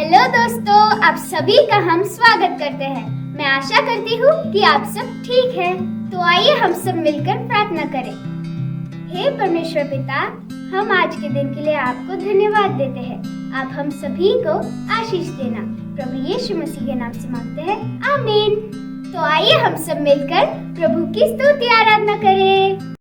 Hello दोस्तों, आप सभी का हम स्वागत करते हैं। मैं आशा करती हूँ कि आप सब ठीक हैं। तो आइए हम सब मिलकर प्रार्थना करें। हे परमेश्वर पिता, हम आज के दिन के लिए आपको धन्यवाद देते हैं। आप हम सभी को आशीष देना। प्रभु यीशु मसीह के नाम से मांगते हैं, आमीन। तो आइए हम सब मिलकर प्रभु की स्तुति आराधना करें।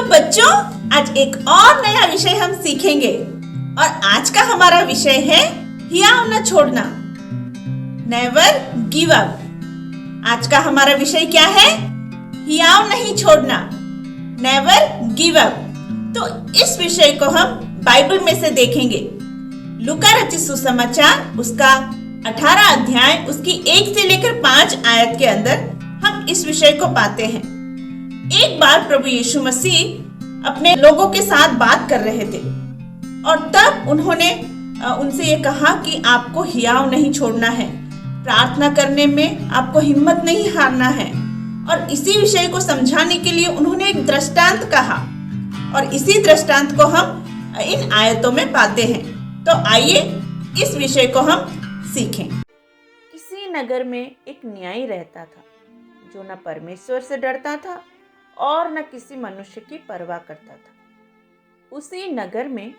बच्चों, आज एक और नया विषय हम सीखेंगे और आज का हमारा विषय है हियाव न छोड़ना, नेवर गिव अप। आज का हमारा विषय क्या है? हियाव नहीं छोड़ना, नेवर गिव अप। तो इस विषय को हम बाइबल में से देखेंगे। लूका रचित सुसमाचार उसका 18 अध्याय उसकी 1 से लेकर 5 आयत के अंदर हम इस विषय को पाते हैं। एक बार प्रभु यीशु मसीह अपने लोगों के साथ बात कर रहे थे और तब उन्होंने उनसे ये कहा कि आपको हियाव नहीं छोड़ना है, प्रार्थना करने में आपको हिम्मत नहीं हारना है। और इसी विषय को समझाने के लिए उन्होंने एक दृष्टांत कहा और इसी दृष्टांत को हम इन आयतों में पाते हैं। तो आइए इस विषय को हम सीखें। किसी नगर में एक न्यायी रहता था जो न परमेश्वर से डरता था और न किसी मनुष्य की परवाह करता था। उसी नगर में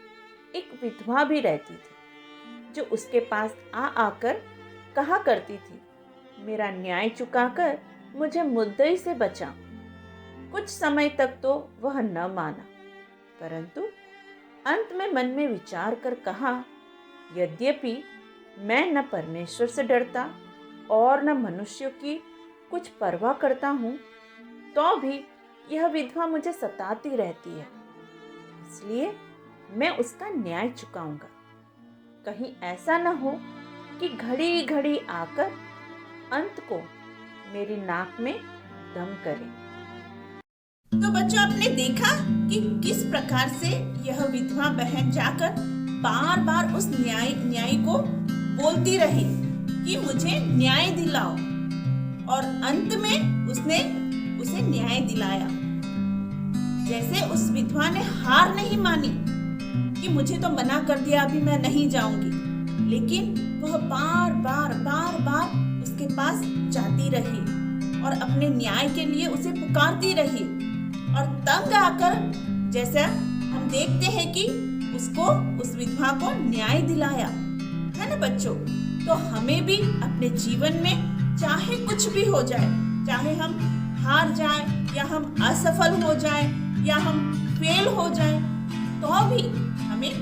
एक विधवा भी रहती थी जो उसके पास आकर कहा करती थी, मेरा न्याय चुकाकर मुझे मुद्दई से बचा। कुछ समय तक तो वह न माना, परंतु अंत में मन में विचार कर कहा, यद्यपि मैं न परमेश्वर से डरता और न मनुष्यों की कुछ परवाह करता हूँ, तो भी यह विधवा मुझे सताती रहती है, इसलिए मैं उसका न्याय चुकाऊंगा। कहीं ऐसा न हो कि घड़ी घड़ी आकर अंत को मेरी नाक में दम करे। तो बच्चों, आपने देखा कि किस प्रकार से यह विधवा बहन जाकर बार बार उस न्यायी को बोलती रही कि मुझे न्याय दिलाओ, और अंत में उसने उसे न्याय दिलाया। जैसे उस विधवा ने हार नहीं मानी कि मुझे तो मना कर दिया, अभी मैं नहीं जाऊंगी, लेकिन वह बार बार उसके पास जाती रही और अपने न्याय के लिए उसे पुकारती रही। और तंग आकर जैसा हम देखते हैं कि उसको, उस विधवा को न्याय दिलाया, है ना बच्चों। तो हमें भी अपने जीवन में चाहे कुछ भी हो जाए, चाहे हम हार जाए या हम असफल हो जाए या हम फेल हो जाए, तो भी हमें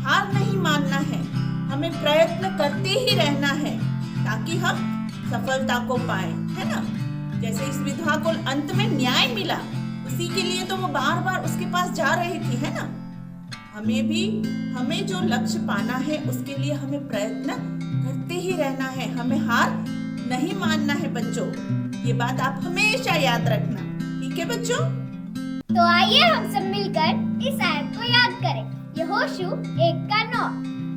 हार नहीं मानना है। हमें प्रयत्न करते ही रहना है ताकि हम सफलता को पाए, है ना। जैसे इस विधवा रेखा को अंत में न्याय मिला, उसी के लिए तो वो बार बार उसके पास जा रही थी, है ना। हमें जो लक्ष्य पाना है उसके लिए हमें प्रयत्न करते ही रहना है, हमें हार नहीं मानना है बच्चों। ये बात आप हमेशा याद रखना, ठीक है बच्चों। तो आइए हम सब मिलकर इस आयत को याद करें। यहोशू 1:9।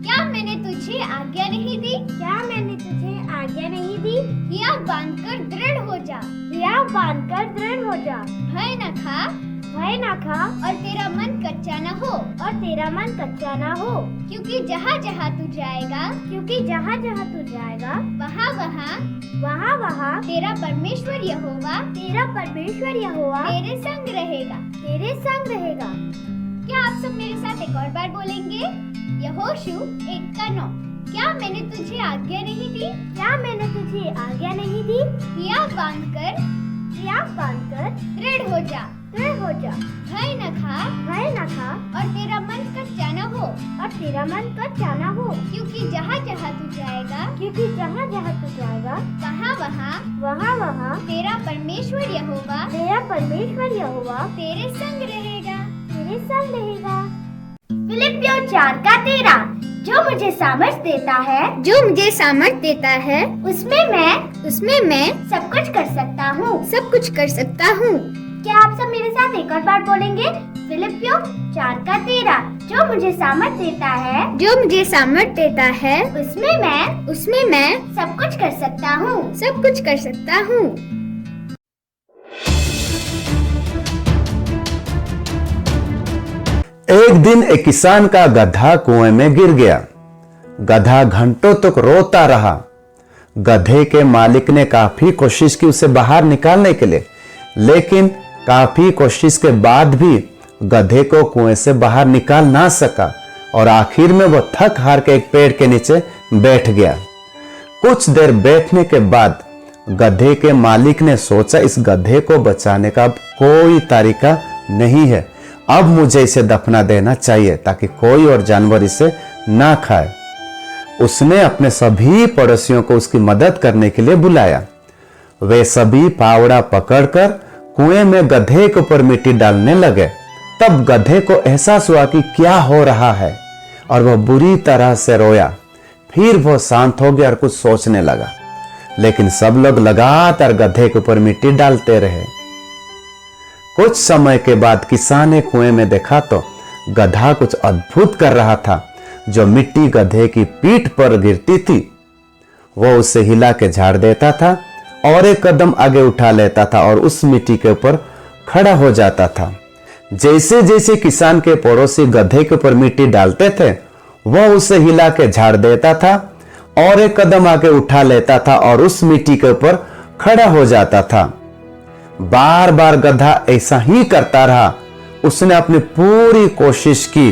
क्या मैंने तुझे आज्ञा नहीं दी? क्या मैंने तुझे आज्ञा नहीं दी? हिया बांधकर दृढ़ हो जा। हिया बांधकर दृढ़ हो जा। भय न खा। भय न खा। और तेरा मन कच्चा न हो। और तेरा मन कच्चा न हो। क्योंकि जहाँ जहाँ तू जाएगा। क्योंकि जहाँ जहाँ तू जाएगा। वहाँ वहाँ तेरा परमेश्वर यहोवा। तेरा परमेश्वर यहोवा तेरे संग रहेगा। तेरे संग रहेगा। क्या आप सब मेरे साथ एक और बार बोलेंगे? यहोशू 1:9। क्या मैंने तुझे आज्ञा नहीं दी? क्या मैंने तुझे आज्ञा नहीं दी? हिया बांधकर दृढ़ हो जा। दृढ़ हो जा। भय न खा। भय न खा। और तेरा मन कच्चा न हो। और तेरा मन कच्चा न हो। क्योंकि जहाँ जहाँ तू जाएगा। क्योंकि जहाँ जहाँ तू जाएगा। वहाँ वहाँ तेरा परमेश्वर यहोवा। तेरा परमेश्वर यहोवा तेरे संग रहेगा। तेरे संग रहेगा। फिलिप्पियों 4:13। जो मुझे सामर्थ देता है उसमें मैं सब कुछ कर सकता हूँ। क्या आप सब मेरे साथ एक और बार बोलेंगे? फिलिप्पियों 4:13। जो मुझे सामर्थ देता है उसमें मैं सब कुछ कर सकता हूँ। एक दिन एक किसान का गधा कुएं में गिर गया। गधा घंटों तक रोता रहा। गधे के मालिक ने काफी कोशिश की उसे बाहर निकालने के लिए, लेकिन काफी कोशिश के बाद भी गधे को कुएं से बाहर निकाल ना सका और आखिर में वो थक हार के एक पेड़ के नीचे बैठ गया। कुछ देर बैठने के बाद गधे के मालिक ने सोचा, इस गधे को बचाने का कोई तरीका नहीं है, अब मुझे इसे दफना देना चाहिए ताकि कोई और जानवर इसे ना खाए। उसने अपने सभी पड़ोसियों को उसकी मदद करने के लिए बुलाया। वे सभी फावड़ा पकड़कर कुएं में गधे के ऊपर मिट्टी डालने लगे। तब गधे को एहसास हुआ कि क्या हो रहा है और वह बुरी तरह से रोया। फिर वह शांत हो गया और कुछ सोचने लगा, लेकिन सब लोग लगातार गधे के ऊपर मिट्टी डालते रहे। कुछ समय के बाद किसान ने कुएं में देखा तो गधा कुछ अद्भुत कर रहा था। जो मिट्टी गधे की पीठ पर गिरती थी वो उसे हिला के झाड़ देता था और एक कदम आगे उठा लेता था और उस मिट्टी के ऊपर खड़ा हो जाता था। जैसे जैसे किसान के पड़ोसी गधे के ऊपर मिट्टी डालते थे वह उसे हिला के झाड़ देता था और एक कदम आगे उठा लेता था और उस मिट्टी के ऊपर खड़ा हो जाता था। बार बार गधा ऐसा ही करता रहा। उसने अपनी पूरी कोशिश की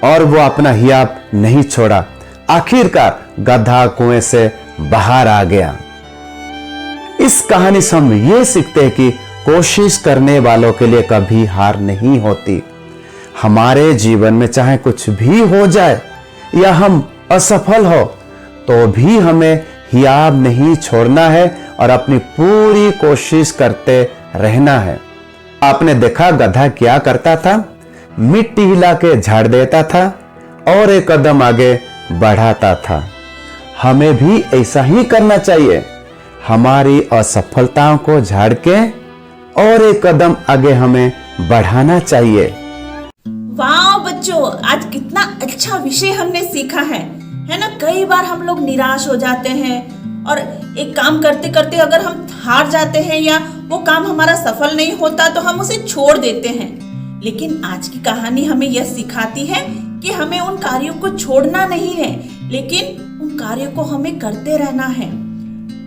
और वो अपना हियाब नहीं छोड़ा। आखिरकार गधा कुएं से बाहर आ गया। इस कहानी से हम ये सीखते हैं कि कोशिश करने वालों के लिए कभी हार नहीं होती। हमारे जीवन में चाहे कुछ भी हो जाए या हम असफल हो तो भी हमें हियाब नहीं छोड़ना है और अपनी पूरी कोशिश करते रहना है। आपने देखा गधा क्या करता था? मिट्टी हिला के झाड़ देता था और एक कदम आगे बढ़ाता था। हमें भी ऐसा ही करना चाहिए। हमारी असफलताओं को झाड़ के और एक कदम आगे हमें बढ़ाना चाहिए। वाह बच्चों, आज कितना अच्छा विषय हमने सीखा है ना। कई बार हम लोग निराश हो जाते हैं और एक काम करते करते अगर हम हार जाते हैं या वो काम हमारा सफल नहीं होता तो हम उसे छोड़ देते हैं। लेकिन आज की कहानी हमें यह सिखाती है कि हमें उन कार्यों को छोड़ना नहीं है, लेकिन उन कार्यों को हमें करते रहना है।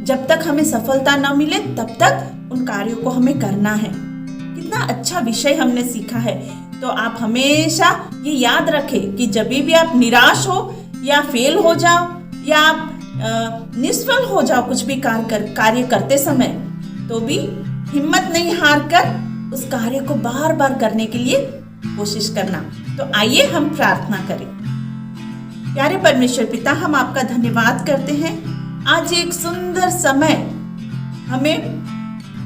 जब तक हमें सफलता न मिले तब तक उन कार्यों को हमें करना है। कितना अच्छा विषय हमने सीखा है। तो आप हमेशा ये याद रखें कि जब भी आप निराश हो या फेल हो जाओ या आप निष्फल हो जाओ कुछ भी कार्य करते समय, तो भी हिम्मत नहीं हार कर उस कार्य को बार बार करने के लिए कोशिश करना। तो आइए हम प्रार्थना करें। प्यारे परमेश्वर पिता, हम आपका धन्यवाद करते हैं। आज एक सुंदर समय हमें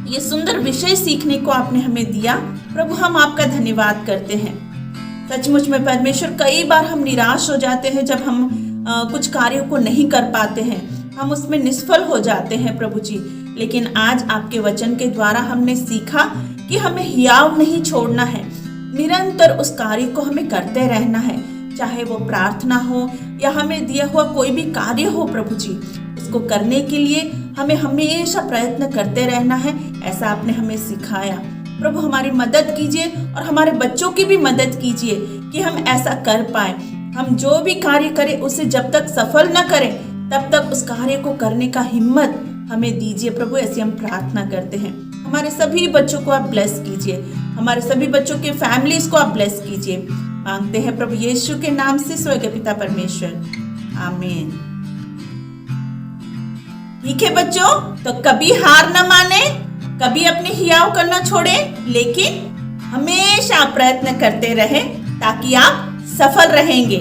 ये सुंदर विषय सीखने को आपने हमें दिया। प्रभु हम आपका धन्यवाद करते हैं। सचमुच में परमेश्वर कई बार हम निराश हो जाते हैं जब हम कुछ कार्यों को नहीं कर पाते हैं, हम उसमें निष्फल हो जाते हैं प्रभु जी। लेकिन आज आपके वचन के द्वारा हमने सीखा कि हमें हियाव नहीं छोड़ना है, निरंतर उस कार्य को हमें करते रहना है, चाहे वो प्रार्थना हो या हमें दिया हुआ कोई भी कार्य हो प्रभु जी। उसको करने के लिए हमें हमेशा प्रयत्न करते रहना है, ऐसा आपने हमें सिखाया। प्रभु हमारी मदद कीजिए और हमारे बच्चों की भी मदद कीजिए कि हम ऐसा कर पाए। हम जो भी कार्य करें उसे जब तक सफल न करें तब तक उस कार्य को करने का हिम्मत हमें दीजिए प्रभु, ऐसी हम प्रार्थना करते हैं। हमारे सभी बच्चों को आप ब्लेस कीजिए, हमारे सभी बच्चों के फैमिलीज को आप ब्लेस कीजिए। मांगते हैं प्रभु यीशु के नाम से स्वर्गीय पिता परमेश्वर, आमीन। ठीक है बच्चों, तो कभी हार न माने, कभी अपने हियाव करना छोड़े, लेकिन हमेशा प्रयत्न करते रहें ताकि आप सफल रहेंगे।